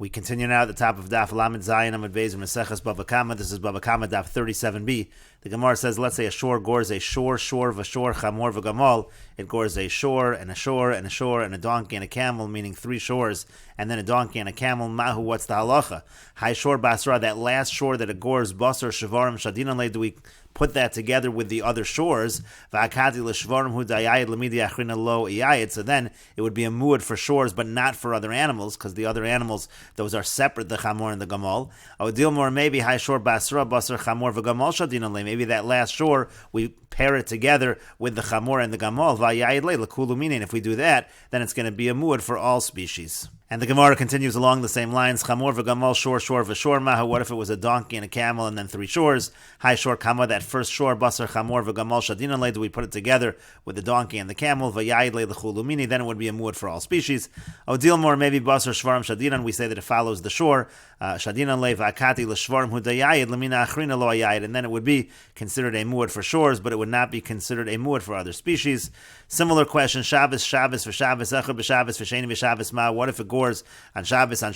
We continue now at the top of Daf Lamed Zayin Amud Beis Meseches Bava Kamma. This is Bava Kamma Daf 37b. The Gemara says, let's say a shore gores a shore v'shor chamor v'gamal. It gores a shore and a shore and a shore and a donkey and a camel, meaning 3 shores, and then a donkey and a camel. Mahu, what's the halacha? High shore basra, that last shore that it gores basar shavarim shadinan le. Do we put that together with the other shores? V'akati l'shvarim hu dayayid l'midi achrina lo iyayid. So then it would be a muad for shores, but not for other animals, because the other animals, those are separate, the chamor and the gamal. Odil more, maybe high shore basra basar chamor v'gamal shadinan le. Maybe that last shore we pair it together with the chamor and the gamal. V'ayayid le l'kulu minin. If we do that, then it's going to be a muad for all species. And the Gemara continues along the same lines. Chamor v'gamal shore v'shor maha. What if it was a donkey and a camel and then 3 shores? High shore kama, that first shore basar chamor v'gamal shadinan le. Do we put it together with the donkey and the camel? V'yayid le l'chulu mini. Then it would be a muad for all species. Odil more, maybe basar shvarim shadinan. We say that it follows the shore. Shadinan le v'akati l'shvarim hu dayayid l'mina achrina lo ayayid. And then it would be considered a muad for shores, but it would not be considered a muad for other species. Similar question: Shabbos for Shabbos, echad b'Shabbos for sheni b'Shabbos ma. What if it gores on Shabbos, on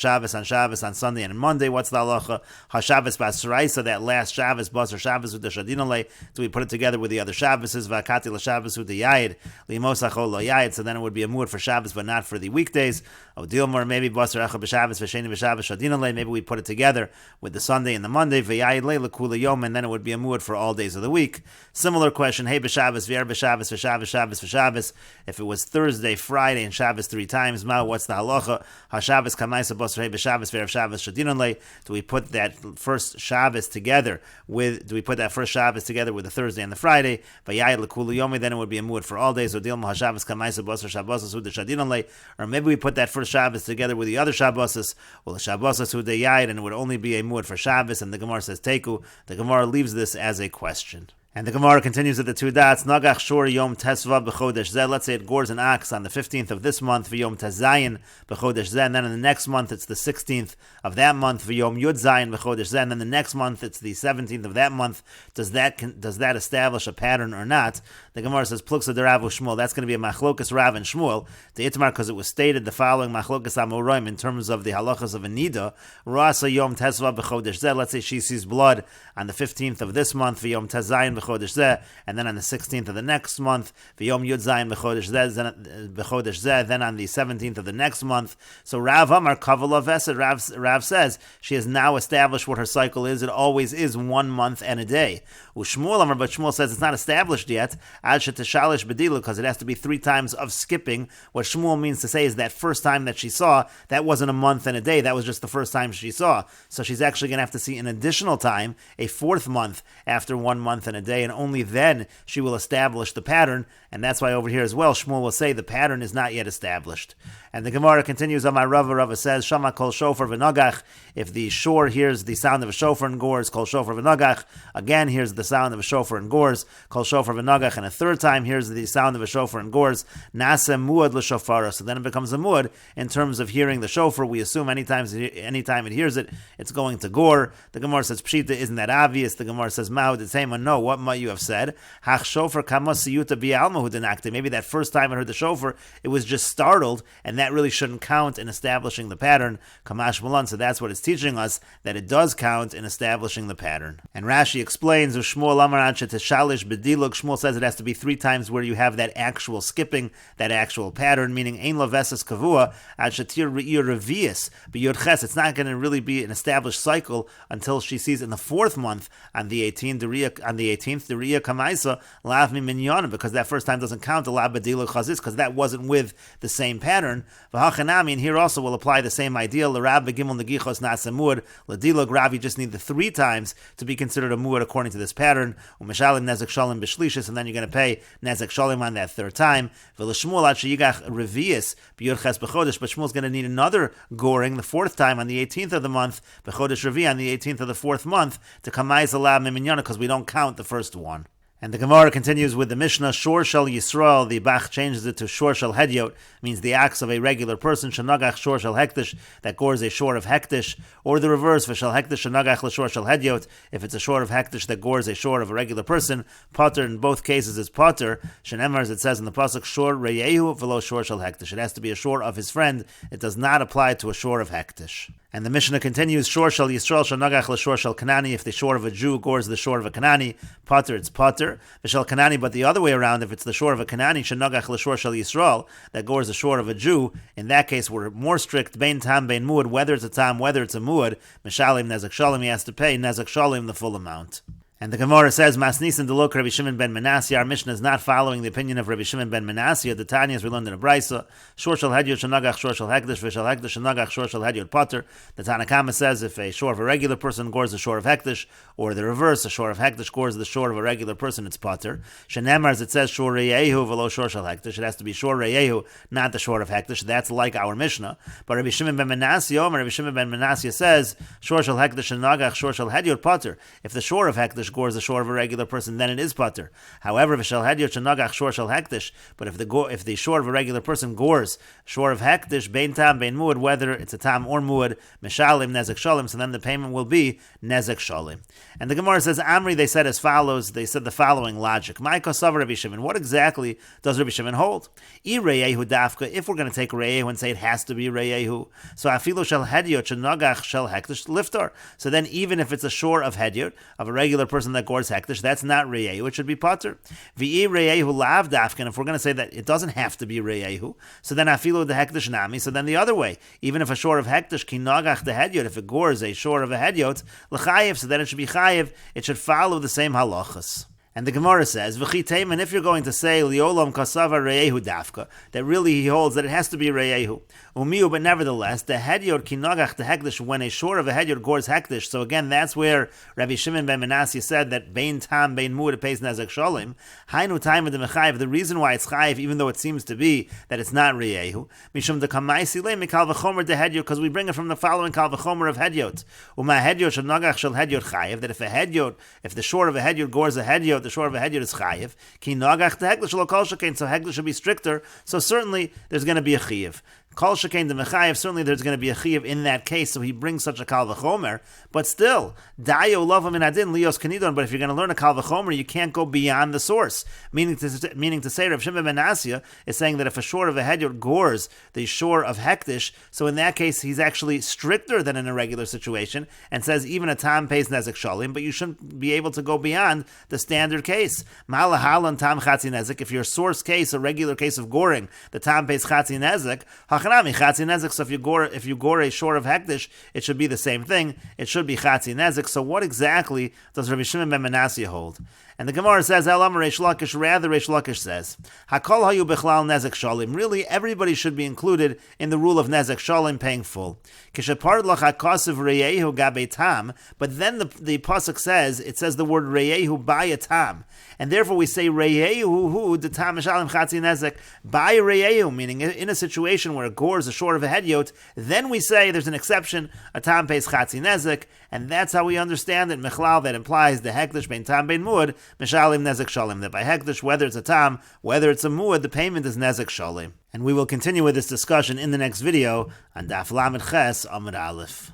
Sunday, and on Monday? What's the halacha? HaShabbos b'Asraisa, that last Shabbos, basar Shabbos with the shadinan le. Do we put it together with the other Shabboses? V'akati l'Shabbos with the yayid li'mosachol lo yayid. So then it would be a muad for Shabbos, but not for the weekdays. Odilmor, maybe basar echad b'Shabbos for sheni b'Shabbos shadinan le. Maybe we put it together with the Sunday and the Monday. V'yayid le l'kula yom, and then it would be a muad for all days of the week. Similar question: Hey b'Shabbos, v'er b'Shabbos for Shabbos for Shabbos. If it was Thursday, Friday, and Shabbos 3 times, ma, what's the halacha? HaShabbos kamaisa basar hey b'Shabbos v'er Shabbos shadinan le. Do we put that first Shabbos together with? Do we put that first Shabbos together with the Thursday and the Friday? V'yayid l'kulu yomi, then it would be a muad for all days. Odil ma HaShabbos kamaisa basar Shabbos hu de shadinan le. Or maybe we put that first Shabbos together with the other Shabbos. Well, the Shabbos hu de yayid, and it would only be a muad for Shabbos. And the Gemara says teku. The Gemara leaves this as a question. And the Gemara continues at the 2 dots. Nagach shor yom tesva b'chodesh zeh. Let's say it gores an ox on the 15th of this month, v'yom tezayin b'chodesh zeh. And then in the next month, it's the 16th of that month, v'yom yud zayin b'chodesh zeh. And then the next month, it's the 17th of that month. Does that establish a pattern or not? The Gemara says, pluksa de Rav u'Shmuel. That's going to be a machlokas Rav and Shmuel. The Itmar, because it was stated the following machlokas amoraim in terms of the halachas of a nida. Rasa yom tesva b'chodesh zeh. Let's say she sees blood on the 15th of this month, v'yom tezayin b'chodesh zeh, and then on the 16th of the next month, v'yom yud zayin b'chodesh zeh, then on the 17th of the next month. So Rav Amar kavala vesed. Rav says she has now established what her cycle is. It always is 1 month and a day. U'Shmuel Amar, but Shmuel says it's not established yet. Ad sheteshalish b'dilu, because it has to be 3 times of skipping. What Shmuel means to say is that first time that she saw, that wasn't a month and a day. That was just the first time she saw. So she's actually going to have to see an additional time, a 4th month after 1 month and a day, and only then she will establish the pattern. And that's why over here as well, Shmuel will say the pattern is not yet established. And the Gemara continues on my Rava says, Shama kol shofar v'nagach. If the shore hears the sound of a shofar and gores, kol shofar v'nagach. Again hears the sound of a shofar and gores, kol shofar v'nagach. And a 3rd time hears the sound of a shofar and gores, nasa muad l'shofara. So then it becomes a muad in terms of hearing the shofar. We assume anytime it hears it, it's going to gore. The Gemara says, Pshita, isn't that obvious? The Gemara says, Mahud Tzema, no, what might you have said? Hach shofar kama siyuta bi'alma hu denakte. Maybe that first time it heard the shofar, it was just startled, and that really shouldn't count in establishing the pattern. Kamash malan. So that's what it's teaching us, that it does count in establishing the pattern. And Rashi explains, Shmuel amar ad sheteshalish b'diluk. Shmuel says it has to be 3 times where you have that actual skipping, that actual pattern, meaning ein lavesas kavua ad shetir re'ir revius b'yod ches. It's not going to really be an established cycle until she sees in the 4th month on the 18th the Riya Kamaisa Lav Mi Minyan, because that first time doesn't count a La Badila Chazis, because that wasn't with the same pattern. V'hachanami, and here also will apply the same idea. L'Rab Begimel Negichos Nasamud L'Dilog Rav, you just need the 3 times to be considered a muad according to this pattern. U'Mishalim Nezek Shalim B'Shlishis, and then you're going to pay Nezek Shalim on that 3rd time. V'Lishmuel Ad Sheyigach Revius B'Yud Ches B'Chodesh, but Shmuel's going to need another goring the 4th time on the 18th of the month, B'Chodesh Revi on the 18th of the 4th month, to Kamais Lav Mi Minyan, because we don't count the first one. And the Gemara continues with the Mishnah, Shor Shel Yisrael, the Bach changes it to Shor Shel Hedyot, means the acts of a regular person, Shenagach Shor Shel Hektish, that gores a shor of Hektish, or the reverse, V'Shel Hektish Shenagach L'Shor Shel Hedyot, if it's a shor of Hektish that gores a shor of a regular person, Potter in both cases is Potter, Shenemar, as it says in the Pasuk, Shor Reyehu V'Lo Shor Shel Hektish. It has to be a shor of his friend, it does not apply to a shor of Hektish. And the Mishnah continues, Shor Shel Yisrael Shenagach L'Shor Shel Kanani, if the shor of a Jew gores the shor of a Kanani, Potter, it's Potter, V'Shel Kanani, but the other way around, if it's the shor of a Kanani, Shenagach L'Shor Shel Yisrael, that gores the shor of a Jew, in that case we're more strict, Bein Tam, Bein Muad, whether it's a Tam, whether it's a Muad, Mishalim Nezek Shalim, he has to pay Nezek Shalim the full amount. And the Gemara says, Masnisan Delok Rabbi Shimon ben Manasseh, our Mishnah is not following the opinion of Rabbi Shimon ben Manasseh. The Tanya, as we learned in a Brisa, Shor Shel Hedyot Shenagach Shor Shel Hektish, V'Shel Hektish Shenagach Shor Shel Hedyot Potter. The Tanna Kamma says, if a shor of a regular person gores the shor of Hektish, or the reverse, a shor of Hektish gores the shor of a regular person, it's Potter. Shenemar, as it says, Shor Reyehu V'Lo Shor Shel Hektish. It has to be Shor Reyehu, not the shor of Hektish. That's like our Mishnah. But Rabbi Shimon ben Manasseh, Rabbi Shimon ben Manasseh says, Shor Shel Hektish Shenagach Shor Shel Hedyot Potter. If the shor of Hektish gores the shor of a regular person, then it is Potter. However, V'Shel Hedyot Shenagach Shor Shel Hektish, but if the shor of a regular person gores shor of Hektish, Bein Tam, Bein Muad, whether it's a Tam or Muad, Mishalim, Nezek Shalim, so then the payment will be Nezek Shalim. And the Gemara says, Amri, they said as follows, they said the following logic. My Kosav Rabbi Shimon, what exactly does Rabbi Shimon hold? I Reyehu Dafka, if we're going to take Reyehu and say it has to be Reyehu, so Afilu Shel Hedyot Shenagach Shel Hektish Liftar. So then even if it's a shor of Hedyot, of a regular person that gores Hektish, that's not Reyehu, it should be Potter. V'i Reyehu Lav Dafkan, if we're going to say that it doesn't have to be Reyehu, so then Afilu the Hektish Nami, so then the other way, even if a shor of Hektish, Kinagach the Hedyot, if it gores a shor of a Hedyot, L'chayev, so then it should be Chayev, it should follow the same halachas. And the Gemara says, and if you're going to say Liolam Kasava Reyehu Dafka, that really he holds that it has to be Reyehu. Umiu, but nevertheless, the Hedyot Kinagach the Hektish, when a shor of a Hedyot gores Hektish, so again, that's where Rabbi Shimon ben Manasseh said that Bein Tam, Bein Muad, it pays Nezek Shalim. Hainu Time of the Mechayev, the reason why it's Chayev, even though it seems to be that it's not Reyehu, Mishum de Kamaisi Le Mikal V'chomer de Hedyot, because we bring it from the following Kal V'chomer of Hedyot. Uma Hedyot Shenagach Shel Hedyot Chayev, that if the shor of a Hedyot gores a Hedyot, the shor of a Hedyot is Chayev. Ki Nagach the Hektish Lo Kol Shekain, so Hektish should be stricter, so certainly there's going to be a Chayev. Kol Shekain the Mechayev, certainly there's going to be a Chayev in that case, so he brings such a Kal V'chomer, but still, Dayo Lova Min Adin Lios Kanidon, but if you're going to learn a Kal V'chomer, you can't go beyond the source. Meaning to say, Rav Shimon ben Manasseh is saying that if a shor of a Hedyot gores the shor of Hektish, so in that case, he's actually stricter than in a regular situation, and says even a Tam pays Nezek Shalim, but you shouldn't be able to go beyond the standard case. Malahalan Tam Chatzi Nezek, if your source case, a regular case of goring, the Tam pays Chatzi Nezek, Hachanami Chatzi Nezek, so if you gore a shor of Hektish, it should be the same thing, it should be Chatzi Nezek. So what exactly does Rabbi Shimon ben Manasseh hold? And the Gemara says, rather Reish Lakish says, Hakol hayu bechlal nezek shalim. Really, everybody should be included in the rule of nezek shalim, paying full. Kishapard lach hakosiv reyehu gabe tam. But then the pasuk says, it says the word reyehu by a tam, and therefore we say reyehu hu the tam shalim chatzi nezek by reyehu, meaning in a situation where it gores a short of a hedyot, then we say there's an exception, a tam pays chatzi nezek, and that's how we understand it. Mechlal, that implies the hektish bein tam bein muad. Mishalim nezek shalim, that by hektish, whether it's a tam, whether it's a muad, the payment is nezek shalim. And we will continue with this discussion in the next video on Daf Lamed Ches Amud Aleph.